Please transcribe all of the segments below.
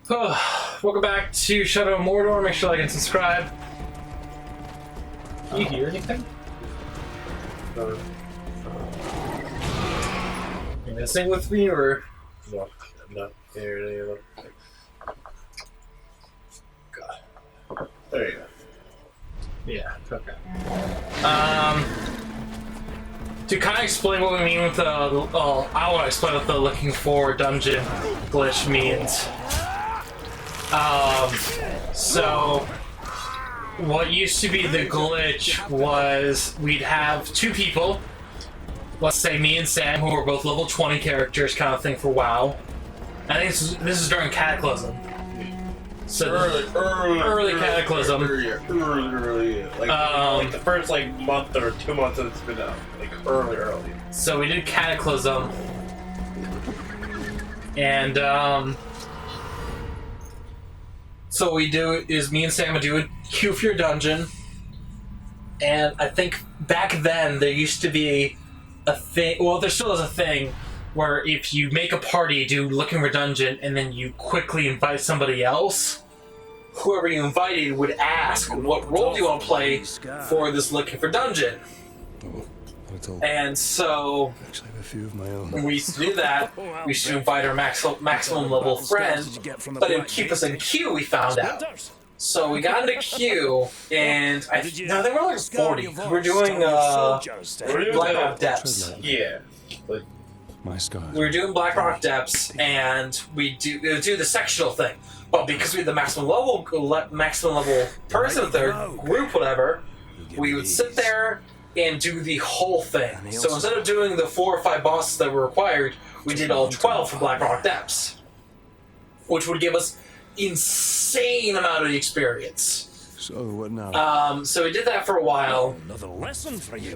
Welcome back to Shadow of Mordor. Make sure to like and subscribe. Can you hear anything? You messing with me or? No, I'm not hearing any of them. God. There you go. Yeah, okay. To kind of explain what we mean with the, I want to explain what the looking for dungeon glitch means. So what used to be the glitch was we'd have two people, let's say me and Sam, who were both level 20 characters kind of thing for WoW. I think this is during Cataclysm. So early Cataclysm. Early. Like the first month or 2 months that it's been out. Like early. So we did Cataclysm. And so what we do is me and Sam would do a queue for your dungeon. And I think back then there used to be a thing, well there still is a thing, where if you make a party, do looking for dungeon, and then you quickly invite somebody else, whoever you invited would ask, what role do you want to play for this looking for dungeon? And so, actually, I have a few of my own. when we used to do that, we used to invite our maximum level friend, but it would keep us in queue, we found out. So we got into queue, and I think we're like 40. We're doing Blackrock Depths. Yeah. My scars. We were doing Blackrock Depths, and we do the sectional thing. But because we had the maximum level person, their group, whatever, we would sit there and do the whole thing. So instead of doing the 4 or 5 bosses that were required, we did all 12 for Blackrock Depths, which would give us insane amount of experience. So what now? So we did that for a while. Another lesson for you.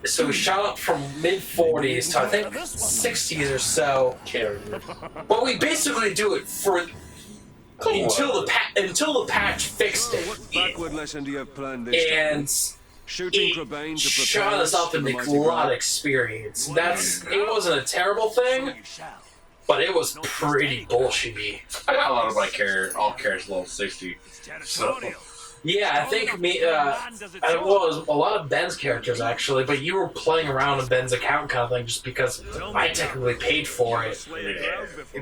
So we shot up from mid-40s to I think 60s or so. But we basically do it for until the patch fixed it. What backward lesson do you have planned this time? And Shooting it Crabane to shot us up in a lot of experience. It wasn't a terrible thing, but it was pretty bullshitty. I got a lot of my all characters level 60. So. Yeah, I think it was a lot of Ben's characters actually, but you were playing around with Ben's account kind of thing just because I technically paid for it.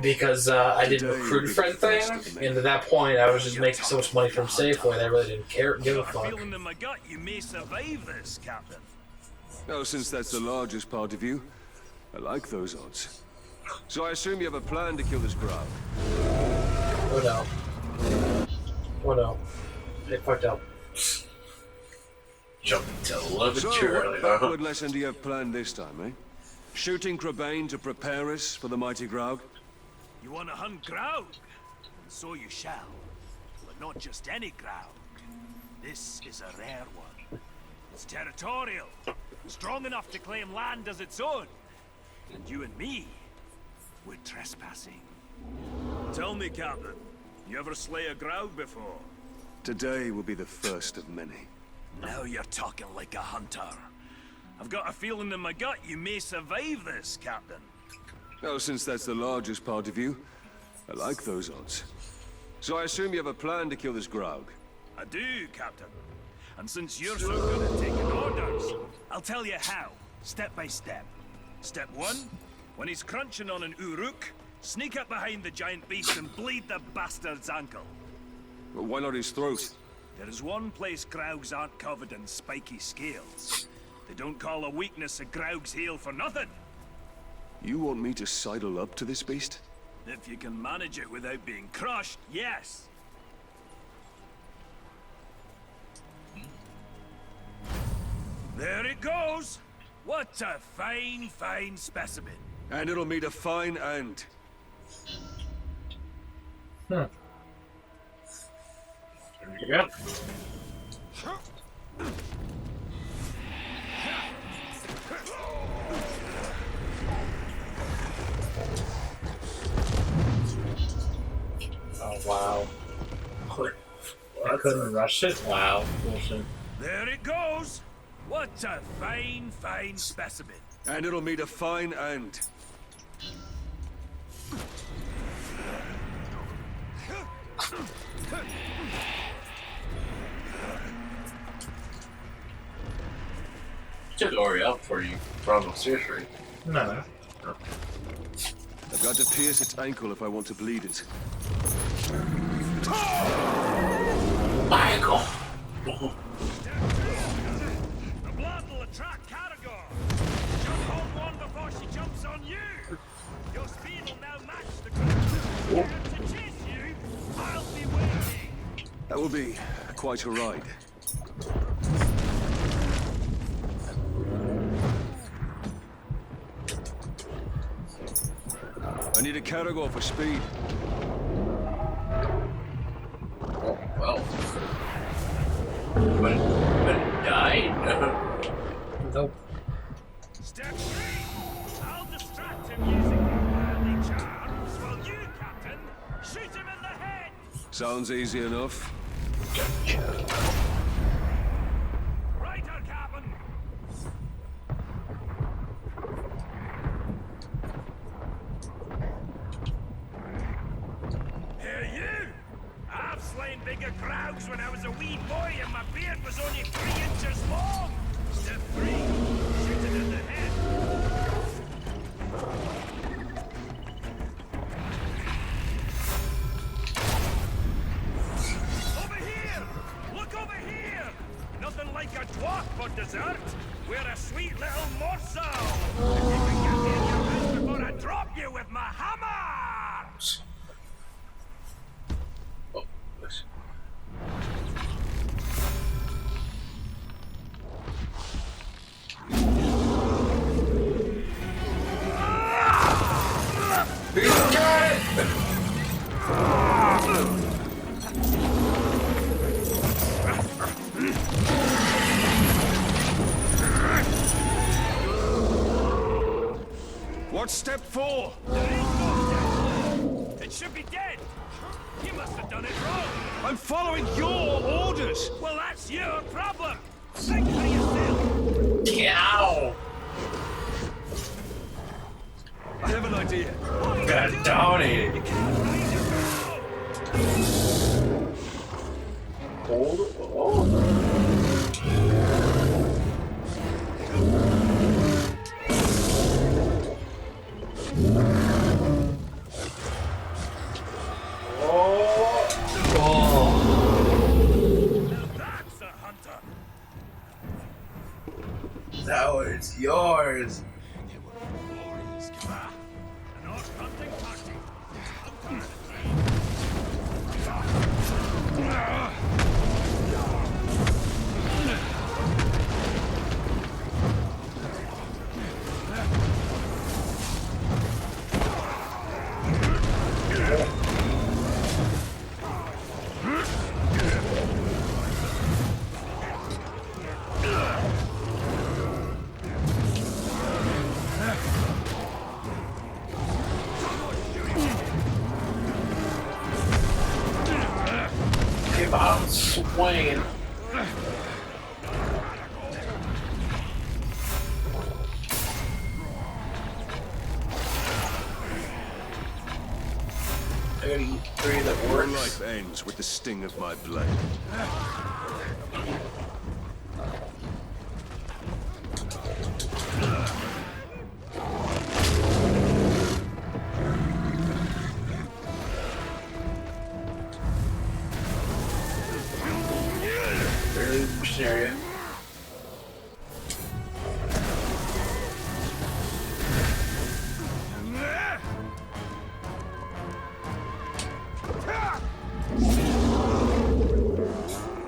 Because I did a recruit friend thing, and at that point I was just making so much money from Safeway that I really didn't give a fuck. You may survive this, Captain. Well, since that's the largest part of you, I like those odds. So I assume you have a plan to kill this Grau. Oh no. Oh no. They fucked up. Jumping to a little bit So too what early, huh? backward lesson do you have planned this time, eh? Shooting Crabane to prepare us for the mighty Graug? You want to hunt Graug? And so you shall. But not just any Graug. This is a rare one. It's territorial. Strong enough to claim land as its own. And you and me, we're trespassing. Tell me, Captain, you ever slay a Graug before? Today will be the first of many. Now you're talking like a hunter. I've got a feeling in my gut you may survive this, Captain. Well, since that's the largest part of you, I like those odds. So I assume you have a plan to kill this Graug? I do, Captain. And since you're so good at taking orders, I'll tell you how, step by step. Step 1, when he's crunching on an Uruk, sneak up behind the giant beast and bleed the bastard's ankle. Well, why not his throat? There is one place Graugs aren't covered in spiky scales. They don't call a weakness a Graug's heel for nothing. You want me to sidle up to this beast? If you can manage it without being crushed, yes. There it goes! What a fine, fine specimen. And it'll meet a fine end. Hmm. There you go. Oh wow. I couldn't rush it? Wow. Bullshit. There it goes! What a fine, fine specimen. And it'll meet a fine end. took Ori out before you brought him upstairs, right? No. I've got to pierce its ankle if I want to bleed it. Michael! The blood will attract Caragor. Jump on one before she jumps on you. Your speed will now match the ground. To chase you, I'll be waiting. That will be quite a ride. I need a Caragor for speed. Oh, well. But died? Nope. Step 3. I'll distract him using my worldly charms, while you, Captain, shoot him in the head. Sounds easy enough. Right, our Captain. Here you! I've slain bigger crowds when I was a wee boy and my beard was only 3 inches long! Step 3, shoot it in the head. Over here! Look over here! Nothing like a dwarf for dessert! We're a sweet little morsel! If you can get me in your mouth before I drop you with my hammer! Oh, yes. What's step 4? It should be dead! You must have done it wrong! I'm following your orders! Well, that's your problem! Think for yourself! Ow! I have an idea. Got dominated. You can't hide it now! Hold. Oh. Now that's a hunter! That was yours. An odd hunting party! Keep on swinging. I gotta eat 3 that Your works. life ends with the sting of my blade. Barely pushed area.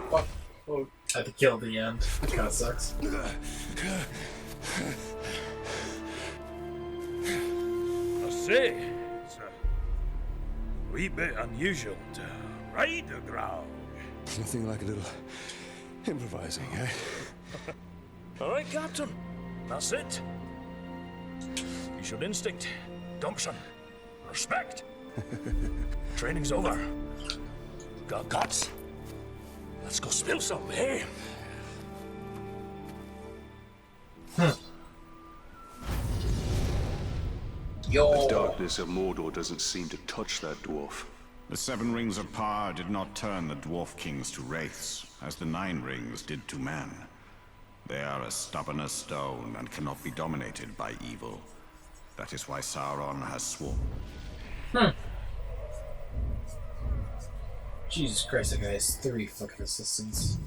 Fuck. Oh. Had to kill the end. Kinda sucks. I say, it's a wee bit unusual to ride a ground. Nothing like a little improvising, eh? All right, Captain. That's it. You showed instinct, gumption, respect. Training's over. Got guts. Let's go spill some, eh? Yo. The darkness of Mordor doesn't seem to touch that dwarf. The 7 rings of power did not turn the Dwarf Kings to wraiths, as the 9 rings did to man. They are as stubborn as stone and cannot be dominated by evil. That is why Sauron has sworn. Jesus Christ, that guy has 3 fucking assistants.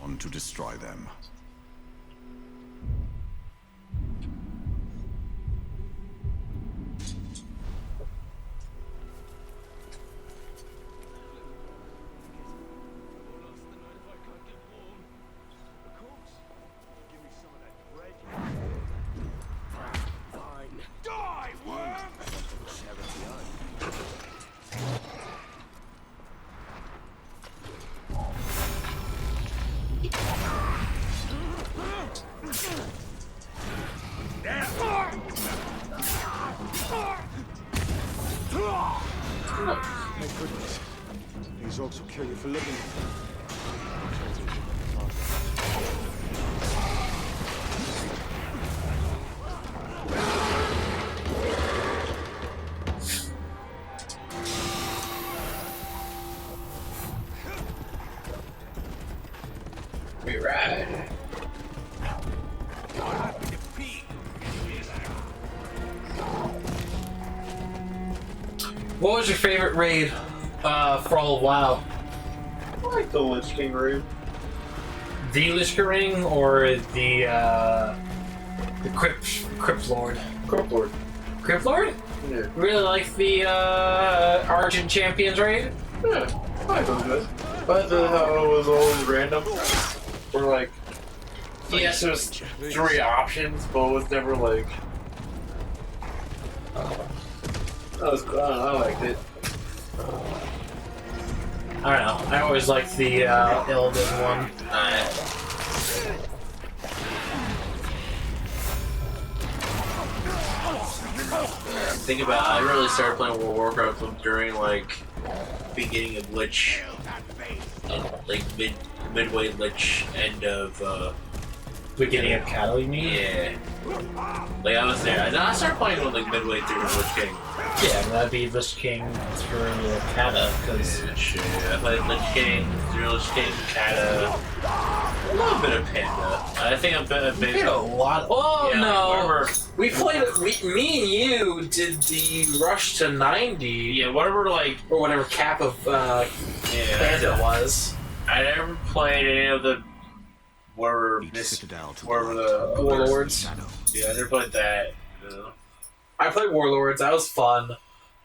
On to destroy them. My goodness. These orcs will kill you for living. We ride. What was your favorite raid for all of WoW? I like the Lich King raid. The Lich King or the Crypt Lord? Crypt Lord. Crypt Lord? Yeah. Really like the Argent Champions raid? Yeah. I like those guys. But how it was always random. Or like yes, there's 3 options, but it was never like. That was cool. I liked it. I don't know. I always liked the Illidan one. Think about it, I really started playing World of Warcraft during like beginning of Lich, like midway Lich, end of Beginning of Cattle, you mean? yeah. Like I was there. I started playing one like midway through Lich King. Yeah, that'd be Lich King through Kata, because I played Lich King, through Lich King, Kata, a little bit of Panda. I think I'm better. we played a lot. Oh Yeah, no, whatever. we played. Me and you did the rush to 90. Yeah, whatever. Like or whatever cap of Panda was. I never played any of the whatever Each citadel to whatever the the Warlords. Yeah, I never played that. I played Warlords. That was fun.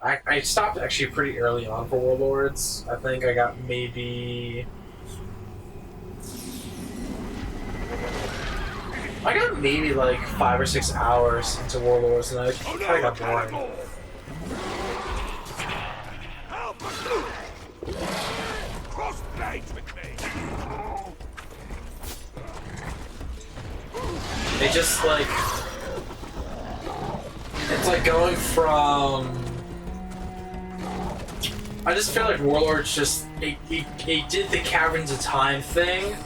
I stopped actually pretty early on for Warlords. I think I got maybe like 5 or 6 hours into Warlords, and I kind of got boring. They just like it's like going from. I just feel like Warlords just it did the Caverns of Time thing,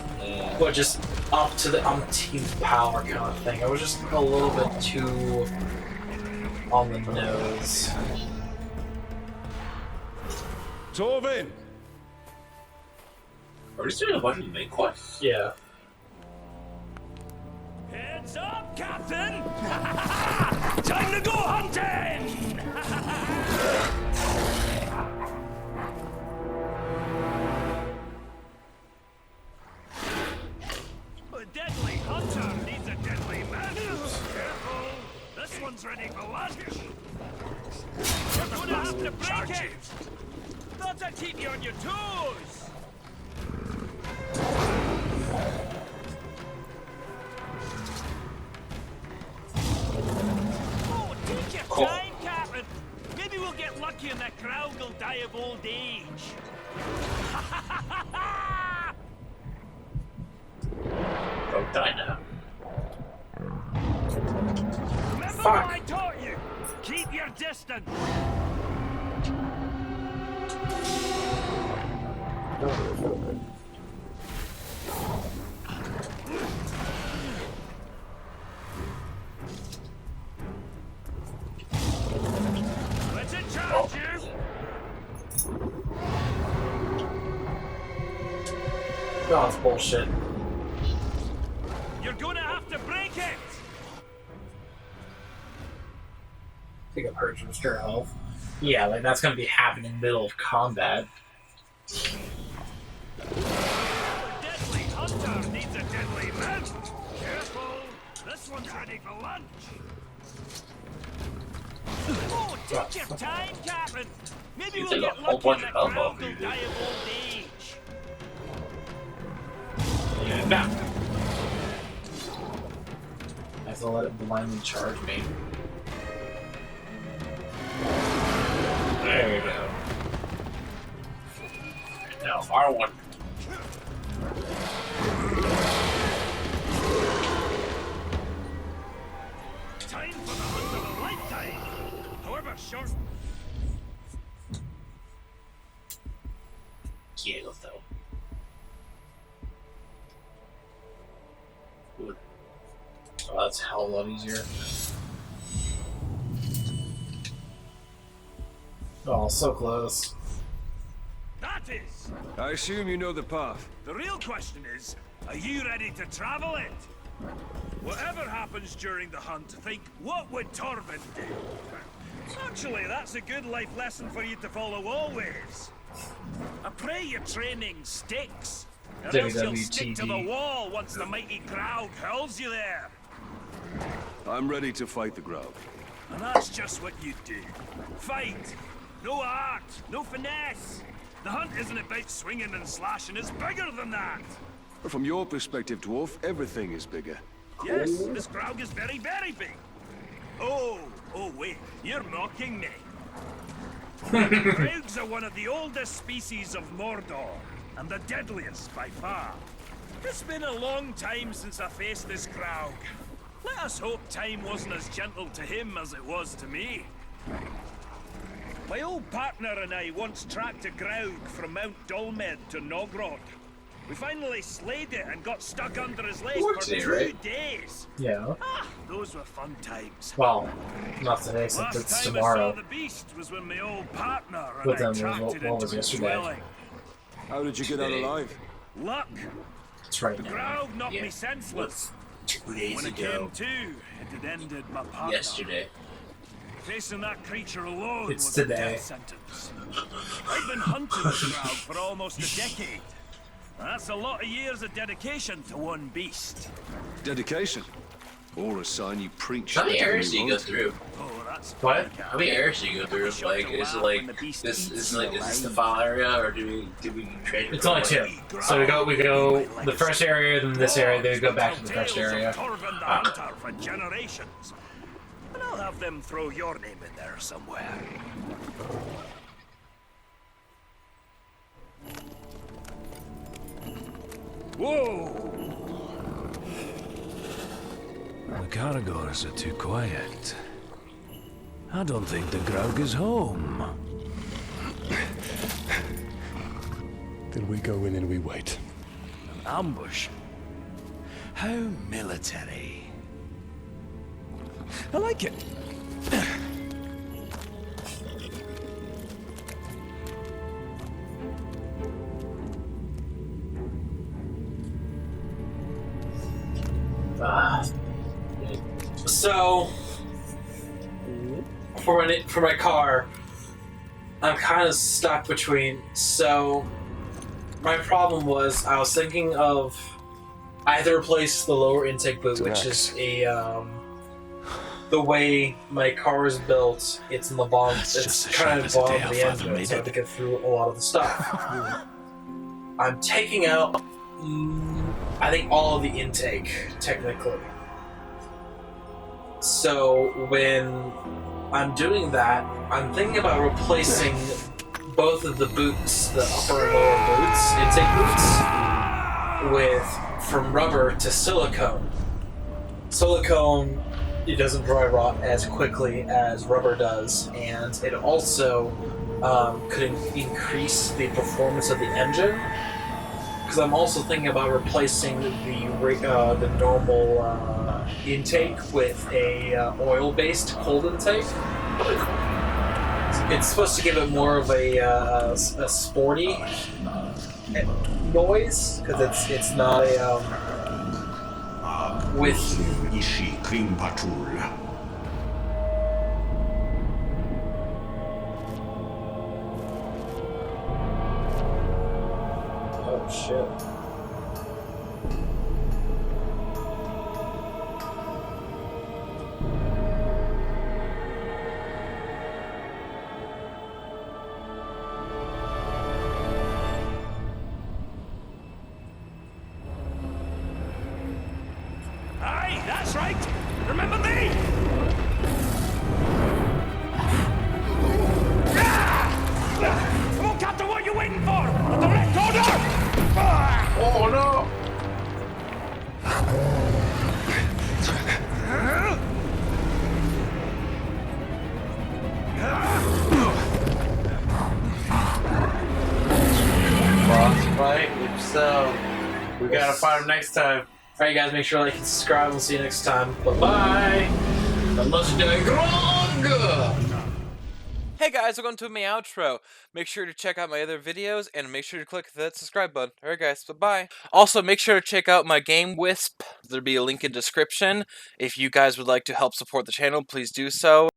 but just up to the umpteenth power kind of thing. It was just a little bit too on the nose. Torvin! Are we doing a bunch of main quests? Yeah. Heads up, Captain! Time to go hunting! A deadly hunter needs a deadly man. Careful! This one's ready for lunch. You're gonna have to break it! That'll keep you on your toes! Oh, take your time, Captain. Maybe we'll get lucky and that crowd will die of old age. Don't die now. Remember Fuck. what I taught you? Keep your distance. Let's charge you. Oh, it's bullshit. You're gonna have to break it! Take a purge and restore health. Yeah, like that's gonna be happening in the middle of combat. A deadly hunter needs a deadly man! Careful! This one's ready for lunch! Oh, take your time, Captain! Maybe You we'll take a get whole lucky bunch and of the elbow crowd for you, will dude. die of old age. Yeah. I have to let it blindly charge me. There you go. Now, R1. Time for the hunt of a lifetime! However short. Kill, though. Good. Oh, that's a hell of a lot easier. Oh, so close. That is! I assume you know the path. The real question is, are you ready to travel it? Whatever happens during the hunt, think, what would Torvin do? Actually, that's a good life lesson for you to follow always. I pray your training sticks, or else you'll stick to the WWTD. wall once the mighty Graug hurls you there. I'm ready to fight the Graug. And that's just what you do. Fight! No art, no finesse. The hunt isn't about swinging and slashing, it's bigger than that. From your perspective, dwarf, everything is bigger. Yes, this Graug is very, very big. Oh wait, you're mocking me. Graugs are one of the oldest species of Mordor, and the deadliest by far. It's been a long time since I faced this Graug. Let us hope time wasn't as gentle to him as it was to me. My old partner and I once tracked a Graug from Mount Dolmed to Nogrod. We finally slayed it and got stuck under his legs for 2 days. Yeah. Ah, those were fun times. Well, not today, since Last it's time tomorrow. I saw the beast was when my old partner and But I then tracked what it was into its yesterday? dwelling. How did you get out alive? Luck. It's right The now. Graug knocked Yeah. me senseless. 2 days When it ago. came to, it had ended my partner. Yesterday. Facing that creature alone It's was a today. death sentence. I've been hunting the Graug for almost a decade. That's a lot of years of dedication to one beast. Dedication. Or a sign you preach. How many to areas do you go everyone. through? Oh, that's What? How many areas do you go through? Like, is it like this? Is this the file area, or do we trade? It's only 2. So we go the first area, then this area, then we go back to the first Tales of area. Torvin the Hunter for generations. And I'll have them throw your name in there somewhere. Whoa! The Caragors are too quiet. I don't think the Graug is home. Then we go in and we wait. Ambush? How military. I like it. So, for my car, I'm kind of stuck between. So, my problem was I was thinking of I had to replace the lower intake boot, which is the way my car is built. It's in the bottom. It's kind of bottom of the engine, so I have to get through a lot of the stuff. I'm taking out, I think, all of the intake technically. So when I'm doing that, I'm thinking about replacing both of the boots, the upper and lower boots, intake boots, with from rubber to silicone. Silicone, it doesn't dry rot as quickly as rubber does, and it also could increase the performance of the engine. Because I'm also thinking about replacing the normal intake with a oil-based cold intake. It's supposed to give it more of a sporty noise because it's not a with. Ishi Krim Patrol. Oh shit. Aye, that's right. Remember me? Come on, Captain, what are you waiting for? Direct order! Oh no! Boss fight? If so, we gotta fight him next time. Alright guys, make sure to like and subscribe. We'll see you next time. Bye-bye. The legendary Grog! Hey guys, welcome to my outro. Make sure to check out my other videos and make sure to click that subscribe button. Alright guys, bye-bye. Also, make sure to check out my game Wisp. There'll be a link in description. If you guys would like to help support the channel, please do so.